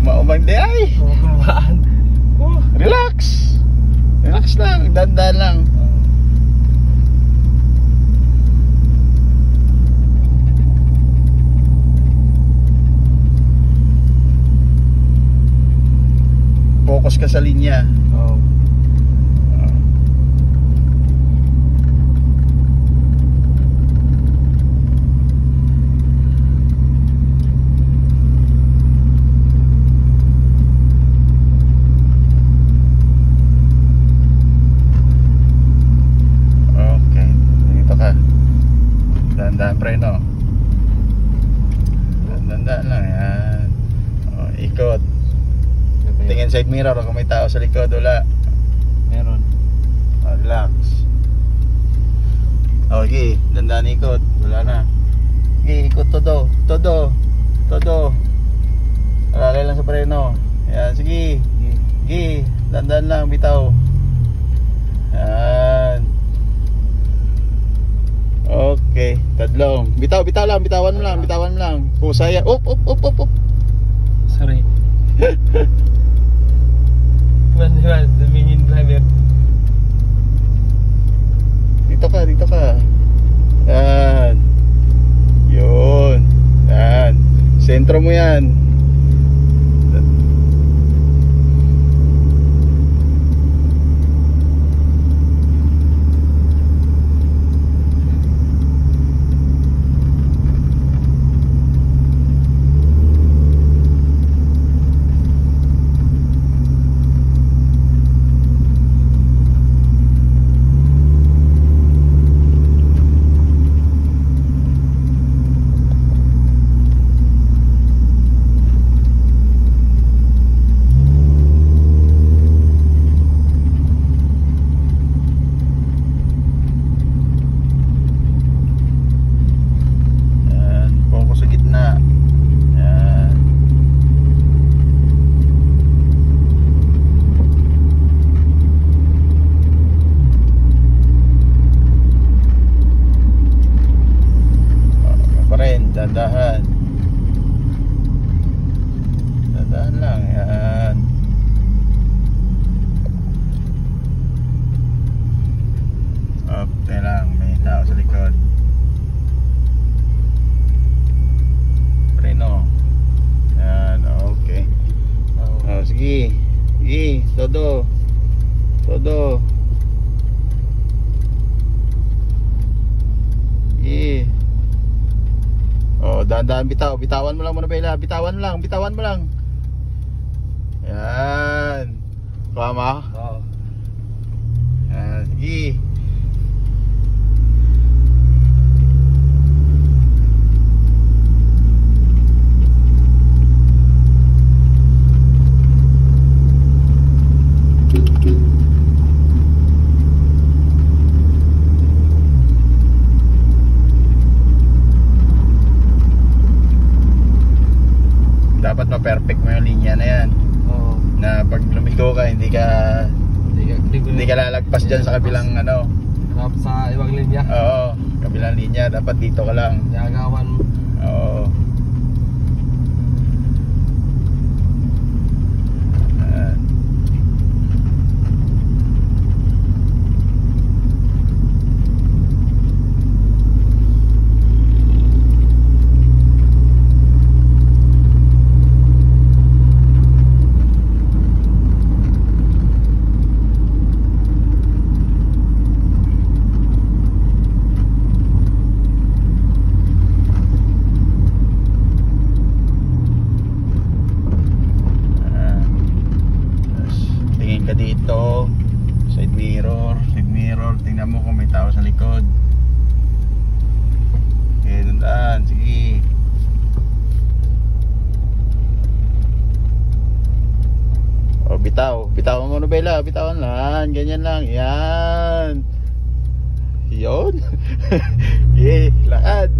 Maumang di ay. Kumaan. Relax. Relax lang, dandan lang. Focus ka sa linya. Oo. Okay, dito ka. Dandan preno. Dandan lang yan. Oh, ikot. Tingin side mirror kung may tao sa likod, wala. Meron. Oh, relax. Okay, dandan ikot, wala na. Okay, ikot todo, todo, todo. Alalay lang sa preno. Yan, sige. Sige, dandan lang, bitaw. Yan. Okay, tadlong. Bitaw, bitaw lang, bitawan mo lang, bitawan mo lang. Pusa yan. Up, up, up, up, up. Sorry. Mas sabihin driver. Dito ka, dito ka. Yan. Yun. Yan. Sentro mo yan. Dandahan. Dandahan lang. Yan. Okay lang. May tao sa likod. Preno. Yan. Okay. Oh, sige. Sige. Todo. Todo. Sige. Oh, dahan-dahan bitaw. Bitawan mo lang muna, Bella. Bitawan mo lang, bitawan mo lang. Yan. Tama? Oo. Yan. Sige. Dapat ma-perfect mo yung linya na yan. Oo. Na pag lumigo ka, hindi ka lalagpas dyan sa kabilang ano. Sa ibang linya. Oo, kabilang linya. Dapat dito ka lang. Yagawan mo. Oo. Tingin ka dito. Side mirror. Side mirror. Tingnan mo kung may tao sa likod. Okay, dandaan. Sige. O, bitaw. Bitawan mo, Bella. Bitawan lang. Ganyan lang. Yan. Yun. Yeah, lakad.